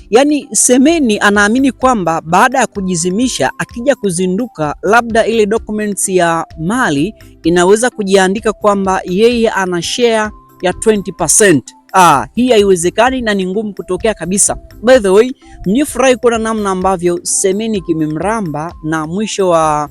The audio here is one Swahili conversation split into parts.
Yaani Semeni anaamini kwamba baada ya kujizimisha akija kuzinduka, labda ile documents ya mali inaweza kujiandika kwamba yeye ana share ya 20%. Hii haiwezekani na ni ngumu kutokea kabisa. By the way, mnifurahi kuona namna ambavyo Semeni kimemramba na mwisho wa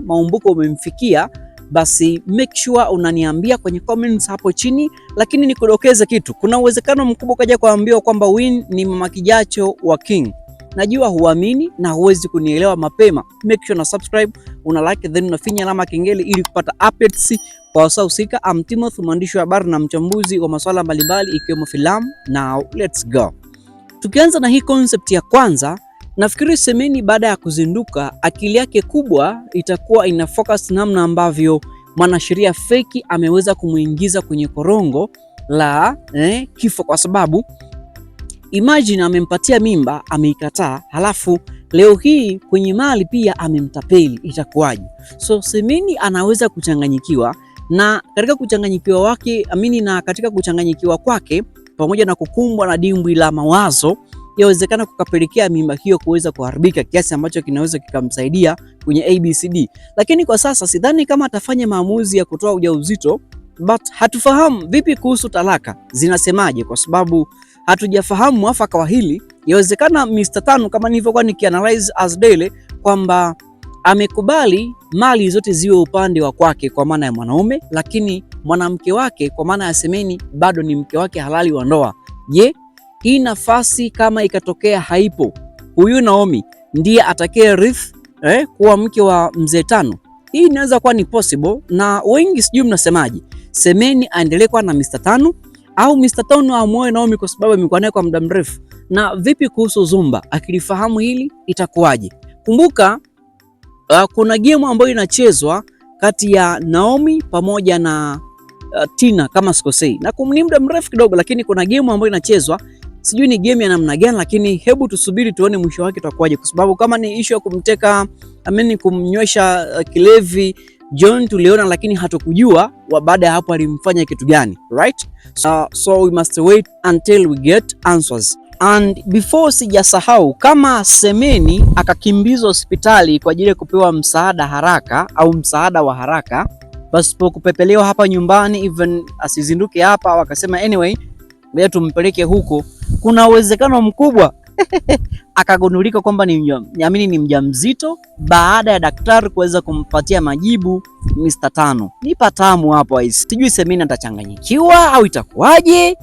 maumbuko umemfikia. Basi make sure unaniambia kwenye comments hapo chini, lakini nikudokeze kitu. Kuna uwezekano mkubwa kaja kuambiwa kwamba Win ni mama kijacho wa King. Najua huamini na huwezi kunielewa mapema. Make sure na subscribe, una like, then unafinya alama kengele ili kupata updates kwa wasaa husika. I'm Timothy, mwandishi wa habari na mchambuzi wa masuala mbalimbali ikiwemo filamu. Now let's go. Tukianza na hii concept ya kwanza, nafikiri Semeni baada ya kuzinduka akili yake kubwa itakuwa ina focus namna ambavyo mwanasheria feki ameweza kumuingiza kwenye korongo la kifo, kwa sababu imagine amempatia mimba, ameikataa, halafu leo hii kwenye mali pia amemtapeli, itakuwaje? So Semeni anaweza kuchanganyikiwa, na katika kuchanganyikiwa wake na katika kuchanganyikiwa kwake pamoja na kukumbwa na dimbwi la mawazo, yawezekana kukapelekea mimba hiyo kuweza kuharibika kiasi ambacho kinaweza kikamsaidia kwenye ABCD. Lakini kwa sasa sidhani kama atafanya maamuzi ya kutoa ujauzito, but hatufahamu vipi kuhusu talaka zinasemaje, kwa sababu hatujafahamu mwafaka wa hili. Yawezekana Mr. Tano, kama nilivyokuwa nikianalyze as daily, kwamba amekubali mali zote ziwe upande wa kwake kwa maana ya mwanaume, lakini mwanamke wake kwa maana ya Semeni bado ni mke wake halali wa ndoa. Je, hii nafasi kama ikatokea haipo, huyu Naomi ndiye atakaye riff kuwa mke wa mzee Tano? Hii inaweza kuwa ni possible, na wengi sijui mnasemaje. Semeni aendelee kuwa na Mr. Tano au Mr. Tano amuoe Naomi kwa sababu amekuwa naye kwa muda mrefu? Na vipi kuhusu Zumba, akilifahamu hili itakuwaje? Kumbuka kuna game ambayo inachezwa kati ya Naomi pamoja na Tina kama sikosei, na ni muda mrefu kidogo, lakini kuna game ambayo inachezwa. Sijui ni game ya namna gani, lakini hebu tusubiri tuone mwisho wake utakuwaje, kwa sababu kama ni issue ya kumteka kumnywesha kilevi John tuliona, lakini hatukujua baada ya hapo alimfanya kitu gani, right? So we must wait until we get answers. And before sijasahau, kama Semeni akakimbizwa hospitali kwa ajili ya kupewa msaada haraka au msaada wa haraka pasipo kupepelewa hapa nyumbani, even asizinduke hapa, wakasema anyway ngoja tumpeleke huko, kuna uwezekano mkubwa akagundulika kwamba ni mjamzito baada ya daktari kuweza kumpatia majibu Mr. Tano. Ni patamu hapo hizi. Sijui Semeni atachanganyikiwa au itakuwaje?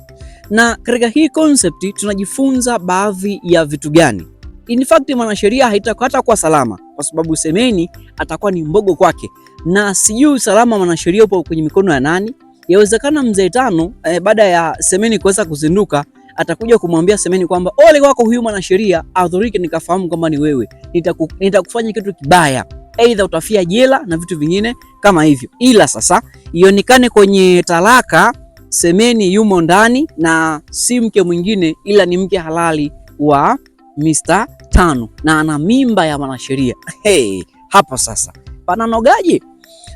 Na katika hii concept tunajifunza baadhi ya vitu gani? In fact, mwanasheria hatakuwa salama kwa sababu Semeni atakuwa ni mbogo kwake, na sijui usalama mwanasheria upo kwenye mikono ya nani. Yawezekana mzee Tano baada ya Semeni kuweza kuzinduka atakuja kumwambia Semeni kwamba ole wako huyu mwanasheria adhurike, nikafahamu kwamba ni wewe, nitakufanya kitu kibaya, aidha utafia jela na vitu vingine kama hivyo. Ila sasa ionekane kwenye talaka Semeni yumo ndani na si mke mwingine, ila ni mke halali wa Mr. Tano na ana mimba ya mwanasheria. Hapo sasa pananogaje?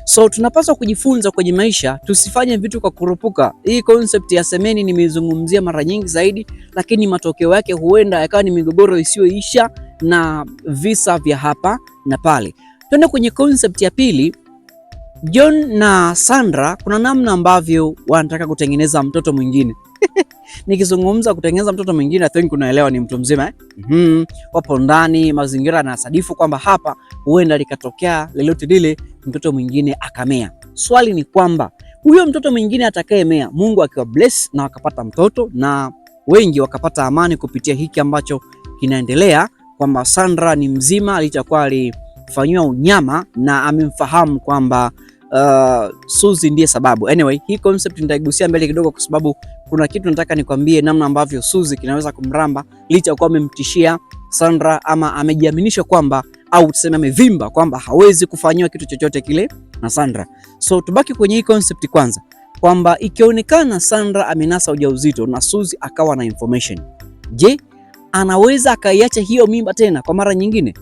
So tunapaswa kujifunza kwenye maisha, tusifanye vitu kwa kurupuka. Hii concept ya Semeni nimezungumzia mara nyingi zaidi, lakini matokeo yake huenda yakawa ni migogoro isiyoisha na visa vya hapa na pale. Twende kwenye concept ya pili. John na Sandra kuna namna ambavyo wanataka kutengeneza mtoto mwingine. Nikizungumza kutengeneza mtoto mwingine, I think unaelewa ni mtu mzima wapo ndani, mazingira yanasadifu kwamba hapa huenda likatokea lolote lile, mtoto mwingine akamea. Swali ni kwamba huyo mtoto mwingine atakayemea, Mungu akiwa bless na wakapata mtoto na wengi wakapata amani kupitia hiki ambacho kinaendelea, kwamba Sandra ni mzima alichokuwa alifanywa unyama na amemfahamu kwamba Suzy ndiye sababu. Anyway, hii concept nitaigusia mbele kidogo kwa sababu kuna kitu nataka nikwambie namna ambavyo Suzy kinaweza kumramba licha kwa amemtishia Sandra ama amejiaminisha kwamba au tuseme amevimba kwamba hawezi kufanywa kitu chochote kile na Sandra. So tubaki kwenye hii concept kwanza, kwamba ikionekana Sandra amenasa ujauzito na Suzy akawa na information. Je, anaweza akaiacha hiyo mimba tena kwa mara nyingine?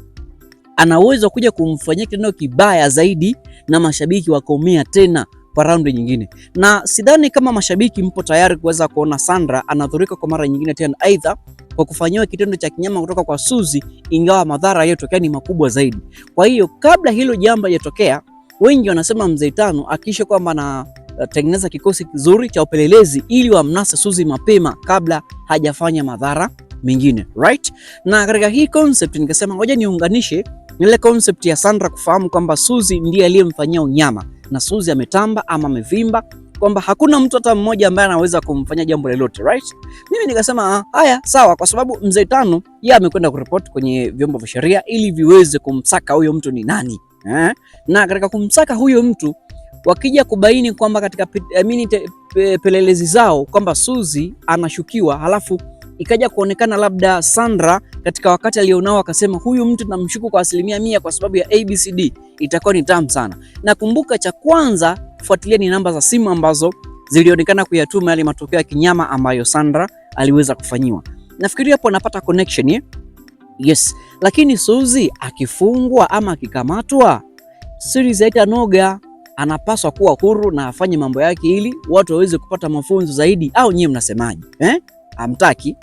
Anaweza kuja kumfanyia kitendo kibaya zaidi na mashabiki wakomea tena kwa raundi nyingine. Na sidhani kama mashabiki mpo tayari kuweza kuona Sandra anadhurika kwa mara nyingine tena, aidha kwa kufanyiwa kitendo cha kinyama kutoka kwa Suzy, ingawa madhara yaliyotokea ni makubwa zaidi. Kwa hiyo kabla hilo jambo lijatokea, wengi wanasema Mzee Tano akisha kwamba anatengeneza kikosi kizuri cha upelelezi ili wamnase Suzy mapema kabla hajafanya madhara mengine, right? Na katika hii concept nikasema ngoja niunganishe ile concept ya Sandra kufahamu kwamba Suzy ndiye aliyemfanyia unyama na Suzy ametamba ama amevimba, kwamba hakuna mtu hata mmoja ambaye anaweza kumfanya jambo lolote, right? Mimi nikasema haya sawa, kwa sababu Mzee Tano yeye amekwenda kuripoti kwenye vyombo vya sheria ili viweze kumsaka huyo mtu ni nani. Na katika kumsaka huyo mtu wakija kubaini kwamba katika pelelezi zao kwamba Suzy anashukiwa, halafu ikaja kuonekana labda Sandra katika wakati alionao akasema huyu mtu namshuku kwa 100% kwa sababu ya ABCD, itakuwa ni tamu sana. Na kumbuka, cha kwanza fuatilia ni namba za simu ambazo zilionekana kuyatuma yale matokeo ya kinyama ambayo Sandra aliweza kufanyiwa. Nafikiri hapo napata connection. Yes, lakini Suzy akifungwa ama akikamatwa, series haitanoga. Anapaswa kuwa huru na afanye mambo yake ili watu waweze kupata mafunzo zaidi, au nyinyi mnasemaje? Hamtaki?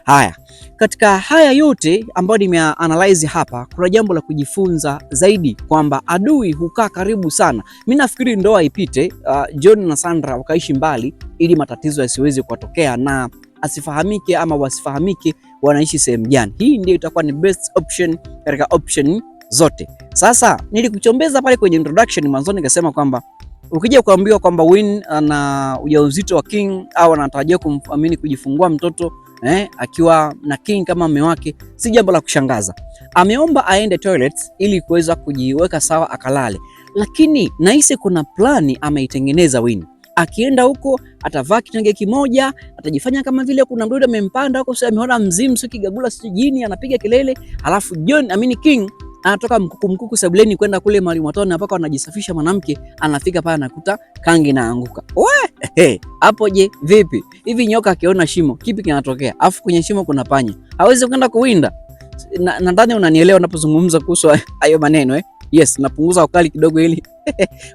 Haya, katika haya yote ambayo nimeanalyze hapa, kuna jambo la kujifunza zaidi kwamba adui hukaa karibu sana. Mimi nafikiri ndoa ipite, John na Sandra wakaishi mbali ili matatizo yasiweze kutokea na asifahamike ama wasifahamike wanaishi sehemu gani. Hii ndio itakuwa ni best option katika option zote. Sasa nilikuchombeza pale kwenye introduction mwanzo nikasema kwamba ukija kuambiwa kwamba Win ana ujauzito wa King au anatarajia kujifungua mtoto akiwa na King kama mume wake, si jambo la kushangaza. Ameomba aende toilet ili kuweza kujiweka sawa akalale, lakini nahisi kuna plani ameitengeneza Win. Akienda huko atavaa kitenge kimoja, atajifanya kama vile kuna mdudu amempanda huko, sio ameona mzimu, sio kigagula, sio jini, anapiga kelele, alafu King anatoka mkuku sebuleni kwenda kule mahali motoni mpaka anajisafisha mwanamke, anafika pale anakuta kangi inaanguka. Hapo je, vipi? Hivi nyoka akiona shimo, kipi kinatokea? Afu kwenye shimo kuna panya. Hawezi kwenda kuwinda. Nadhani unanielewa ninapozungumza kuhusu hayo maneno. Yes, napunguza ukali kidogo ili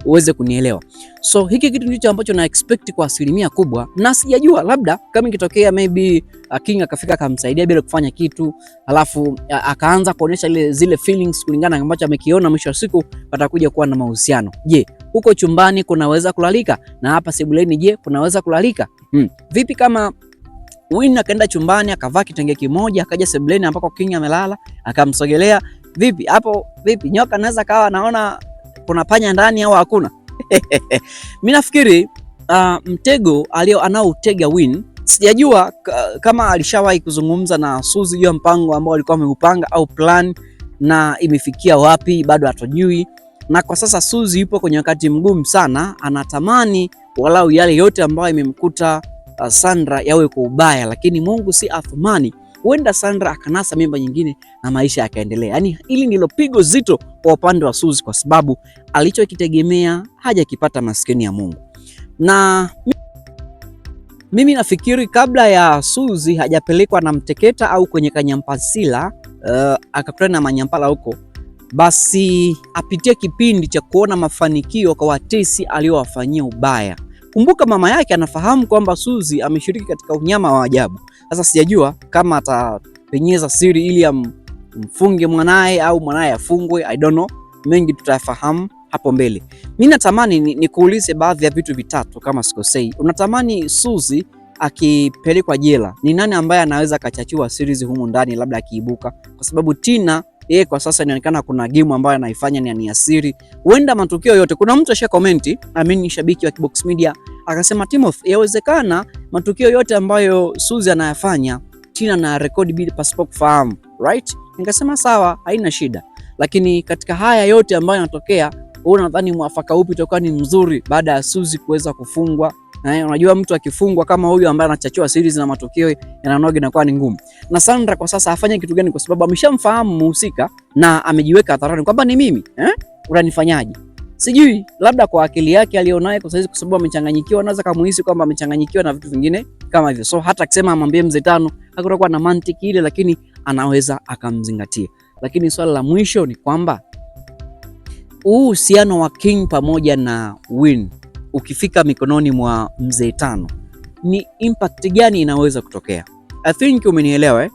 uweze kunielewa. So hiki kitu ndicho ambacho na expect kwa 100% kubwa, na sijajua labda kama ikitokea maybe King akafika akamsaidia bila kufanya kitu, alafu akaanza kuonesha zile feelings kulingana na ambacho amekiona, mwisho wa siku patakuja kuwa na mahusiano. Je, huko chumbani kunaweza kulalika? Na hapa sebuleni je, kunaweza kulalika? Vipi kama Win akaenda chumbani akavaa kitenge kimoja akaja sebuleni ambako King amelala akamsogelea? Vipi hapo? Vipi nyoka anaweza kawa naona kuna panya ndani au hakuna? Mimi nafikiri mtego anaoutega Win, sijajua kama alishawahi kuzungumza na Suzy juu ya mpango ambao alikuwa ameupanga au plan, na imefikia wapi bado hatujui. Na kwa sasa Suzy yupo kwenye wakati mgumu sana, anatamani walau yale yote ambayo imemkuta Sandra yawe kwa ubaya, lakini Mungu si athumani. Huenda Sandra akanasa mimba nyingine na maisha yakaendelea. Yaani hili ndilo pigo zito kwa upande wa Suzy, kwa sababu alichokitegemea hajakipata, maskini ya Mungu. Na mimi nafikiri kabla ya Suzy hajapelekwa na Mteketa au kwenye Kanyampasila akakutana na Manyampala huko, basi apitie kipindi cha kuona mafanikio kwa watesi aliowafanyia ubaya. Kumbuka mama yake anafahamu kwamba Suzy ameshiriki katika unyama wa ajabu. Sasa sijajua kama atapenyeza siri ili amfunge mwanae au mwanae afungwe, I don't know. Mengi tutafahamu hapo mbele. Mimi natamani nikuulize baadhi ya vitu vitatu kama sikosei. Unatamani Suzy akipelekwa jela, ni nani ambaye anaweza kachachua series humu ndani labda akiibuka? Kwa sababu Tina yeye kwa sasa inaonekana kuna game ambayo anaifanya ni ya siri. Huenda matukio yote, kuna mtu asha comment, ni shabiki wa Kibox Media, akasema Timothy, yawezekana matukio yote ambayo Suzy anayafanya Tina na record bila pasipo kufahamu, right? Nikasema sawa, haina shida. Lakini katika haya yote ambayo yanatokea, wewe unadhani mwafaka upi utakuwa ni mzuri baada ya Suzy kuweza kufungwa? Na unajua mtu akifungwa kama huyu ambaye anachachua series na matukio yananoga inakuwa ni ngumu. Na Sandra kwa sasa afanye kitu gani? Kwa sababu ameshamfahamu mhusika na amejiweka hadharani kwamba ni mimi, unanifanyaje? Sijui, labda kwa akili yake alionayo kwa sasa, kwa sababu amechanganyikiwa, anaweza kumuhisi kwamba amechanganyikiwa na vitu vingine kama hivyo. So hata akisema amwambie Mzee Tano hakutakuwa na mantiki ile, lakini anaweza akamzingatia. Lakini swala la mwisho ni kwamba uhusiano wa King pamoja na Win ukifika mikononi mwa Mzee Tano, ni impact gani inaweza kutokea? I think umenielewa eh?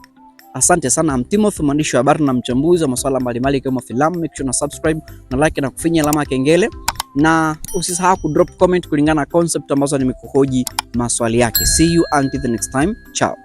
Asante sana. Timothy, mwandishi wa habari na mchambuzi wa masuala mbalimbali kama filamu. Make sure na subscribe na like na kufinya alama ya kengele, na usisahau ku drop comment kulingana na concept ambazo nimekuhoji maswali yake. See you until the next time. Ciao.